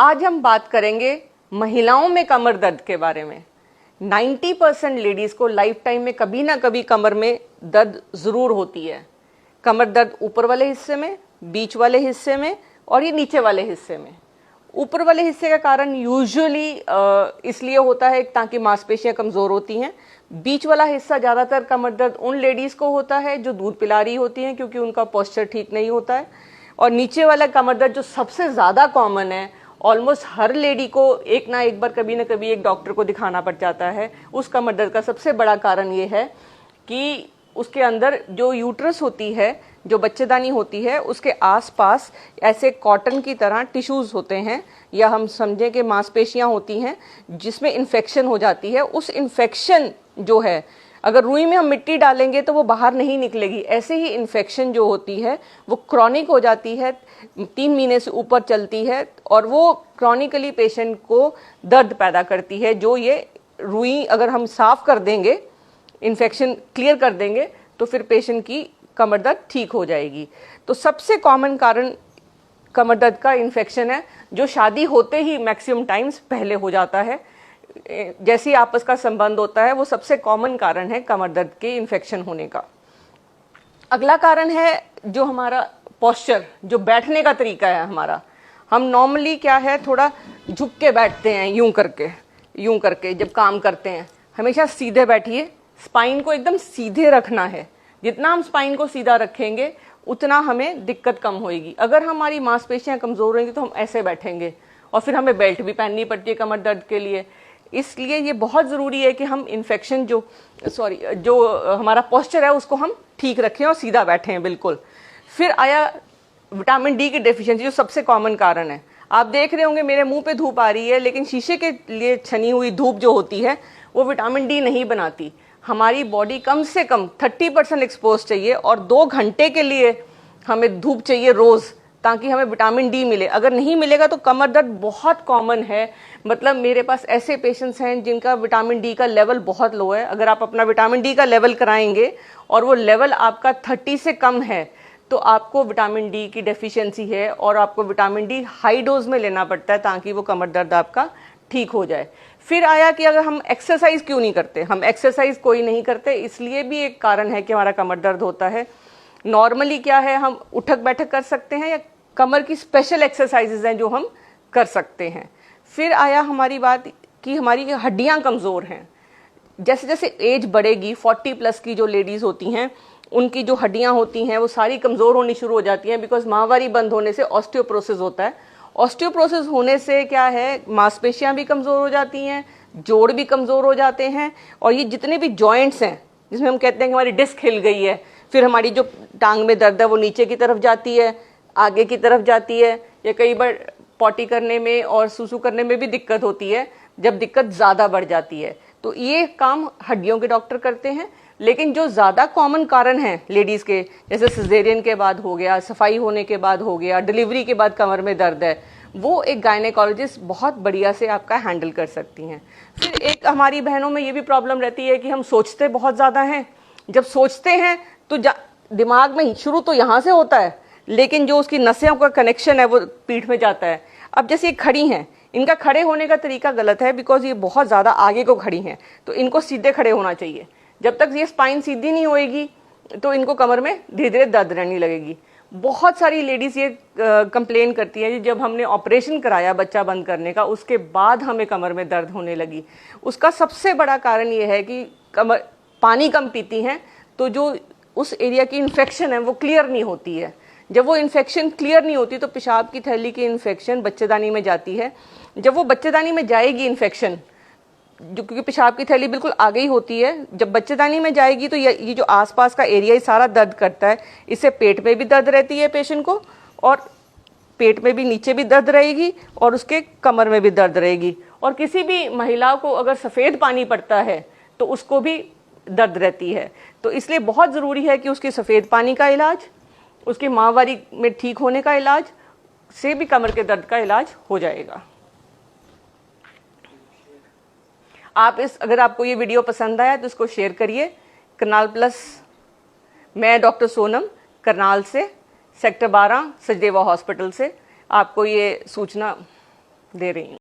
आज हम बात करेंगे महिलाओं में कमर दर्द के बारे में। 90% लेडीज को लाइफ टाइम में कभी ना कभी कमर में दर्द जरूर होती है। कमर दर्द ऊपर वाले हिस्से में, बीच वाले हिस्से में और ये नीचे वाले हिस्से में। ऊपर वाले हिस्से का कारण यूजुअली इसलिए होता है ताकि मांसपेशियां कमजोर होती हैं। बीच वाला हिस्सा ज्यादातर कमर दर्द उन लेडीज को होता है जो दूध पिला रही होती हैं, क्योंकि उनका पोस्चर ठीक नहीं होता है। और नीचे वाला कमर दर्द जो सबसे ज्यादा कॉमन है, ऑलमोस्ट हर लेडी को एक ना एक बार कभी ना कभी एक डॉक्टर को दिखाना पड़ जाता है। उस कमर दर्द का सबसे बड़ा कारण ये है कि उसके अंदर जो यूट्रस होती है, जो बच्चेदानी होती है, उसके आसपास ऐसे कॉटन की तरह टिश्यूज होते हैं, या हम समझें कि मांसपेशियां होती हैं जिसमें इन्फेक्शन हो जाती है। उस इन्फेक्शन जो है, अगर रुई में हम मिट्टी डालेंगे तो वो बाहर नहीं निकलेगी। ऐसे ही इन्फेक्शन जो होती है वो क्रॉनिक हो जाती है, 3 महीने से ऊपर चलती है और वो क्रॉनिकली पेशेंट को दर्द पैदा करती है। जो ये रुई अगर हम साफ कर देंगे, इन्फेक्शन क्लियर कर देंगे, तो फिर पेशेंट की कमर दर्द ठीक हो जाएगी। तो सबसे कॉमन कारण कमर दर्द का इन्फेक्शन है, जो शादी होते ही मैक्सिमम टाइम्स पहले हो जाता है। जैसे आपस का संबंध होता है, वो सबसे कॉमन कारण है कमर दर्द के इन्फेक्शन होने का। अगला कारण है जो हमारा पोस्चर, जो बैठने का तरीका है हमारा। हम नॉर्मली क्या है, थोड़ा झुक के बैठते हैं, यूं करके जब काम करते हैं। हमेशा सीधे बैठिए, स्पाइन को एकदम सीधे रखना है। जितना हम स्पाइन को सीधा रखेंगे उतना हमें दिक्कत कम होगी। अगर हमारी मांसपेशियां कमजोर रहेंगी तो हम ऐसे बैठेंगे, और फिर हमें बेल्ट भी पहननी पड़ती है कमर दर्द के लिए। इसलिए ये बहुत ज़रूरी है कि हम इन्फेक्शन जो हमारा पोस्चर है उसको हम ठीक रखें और सीधा बैठें बिल्कुल। फिर आया विटामिन डी की डेफिशिएंसी, जो सबसे कॉमन कारण है। आप देख रहे होंगे मेरे मुंह पे धूप आ रही है, लेकिन शीशे के लिए छनी हुई धूप जो होती है वो विटामिन डी नहीं बनाती। हमारी बॉडी कम से कम 30% एक्सपोज चाहिए, और 2 घंटे के लिए हमें धूप चाहिए रोज, ताकि हमें विटामिन डी मिले। अगर नहीं मिलेगा तो कमर दर्द बहुत कॉमन है। मतलब मेरे पास ऐसे पेशेंट्स हैं जिनका विटामिन डी का लेवल बहुत लो है। अगर आप अपना विटामिन डी का लेवल कराएंगे और वो लेवल आपका 30 से कम है, तो आपको विटामिन डी की डेफिशिएंसी है, और आपको विटामिन डी हाई डोज में लेना पड़ता है ताकि वो कमर दर्द आपका ठीक हो जाए। फिर आया कि अगर हम एक्सरसाइज क्यों नहीं करते। हम एक्सरसाइज कोई नहीं करते, इसलिए भी एक कारण है कि हमारा कमर दर्द होता है। नॉर्मली क्या है, हम उठक बैठक कर सकते हैं, या कमर की स्पेशल एक्सरसाइजेज हैं जो हम कर सकते हैं। फिर आया हमारी बात कि हमारी हड्डियां कमज़ोर हैं। जैसे जैसे एज बढ़ेगी, 40 प्लस की जो लेडीज़ होती हैं, उनकी जो हड्डियां होती हैं वो सारी कमज़ोर होनी शुरू हो जाती हैं, बिकॉज माहवारी बंद होने से ऑस्टियोप्रोसिस होता है। ऑस्टियोप्रोसिस होने से क्या है, मांसपेशियां भी कमज़ोर हो जाती हैं, जोड़ भी कमज़ोर हो जाते हैं, और ये जितने भी जॉइंट्स हैं जिसमें हम कहते हैं कि हमारी डिस्क हिल गई है, फिर हमारी जो टांग में दर्द है वो नीचे की तरफ जाती है, आगे की तरफ जाती है, या कई बार पॉटी करने में और सुसु करने में भी दिक्कत होती है जब दिक्कत ज़्यादा बढ़ जाती है। तो ये काम हड्डियों के डॉक्टर करते हैं। लेकिन जो ज़्यादा कॉमन कारण हैं लेडीज़ के, जैसे सिजेरियन के बाद हो गया, सफाई होने के बाद हो गया, डिलीवरी के बाद कमर में दर्द है, वो एक गायनेकोलॉजिस्ट बहुत बढ़िया से आपका हैंडल कर सकती हैं। फिर एक हमारी बहनों में ये भी प्रॉब्लम रहती है कि हम सोचते बहुत ज़्यादा हैं। जब सोचते हैं तो दिमाग में शुरू तो यहाँ से होता है, लेकिन जो उसकी नसों का कनेक्शन है वो पीठ में जाता है। अब जैसे ये खड़ी हैं, इनका खड़े होने का तरीका गलत है, बिकॉज ये बहुत ज़्यादा आगे को खड़ी हैं, तो इनको सीधे खड़े होना चाहिए। जब तक ये स्पाइन सीधी नहीं होएगी तो इनको कमर में धीरे धीरे दर्द रहने लगेगी। बहुत सारी लेडीज़ ये कंप्लेन करती हैं, जब हमने ऑपरेशन कराया बच्चा बंद करने का, उसके बाद हमें कमर में दर्द होने लगी। उसका सबसे बड़ा कारण ये है कि पानी कम पीती हैं, तो जो उस एरिया की इन्फेक्शन है वो क्लियर नहीं होती है। जब वो इन्फेक्शन क्लियर नहीं होती तो पेशाब की थैली की इन्फेक्शन बच्चेदानी में जाती है। जब वो बच्चेदानी में जाएगी इन्फेक्शन, जो क्योंकि पेशाब की थैली बिल्कुल आगे ही होती है, जब बच्चेदानी में जाएगी तो ये जो आसपास का एरिया ही सारा दर्द करता है। इससे पेट में भी दर्द रहती है पेशेंट को, और पेट में भी नीचे भी दर्द रहेगी, और उसके कमर में भी दर्द रहेगी। और किसी भी महिला को अगर सफ़ेद पानी पड़ता है तो उसको भी दर्द रहती है। तो इसलिए बहुत ज़रूरी है कि उसके सफ़ेद पानी का इलाज, उसके माहवारी में ठीक होने का इलाज से भी कमर के दर्द का इलाज हो जाएगा। अगर आपको ये वीडियो पसंद आया तो इसको शेयर करिए। करनाल प्लस, मैं डॉक्टर सोनम करनाल से, सेक्टर 12 सचदेवा हॉस्पिटल से आपको ये सूचना दे रही हूँ।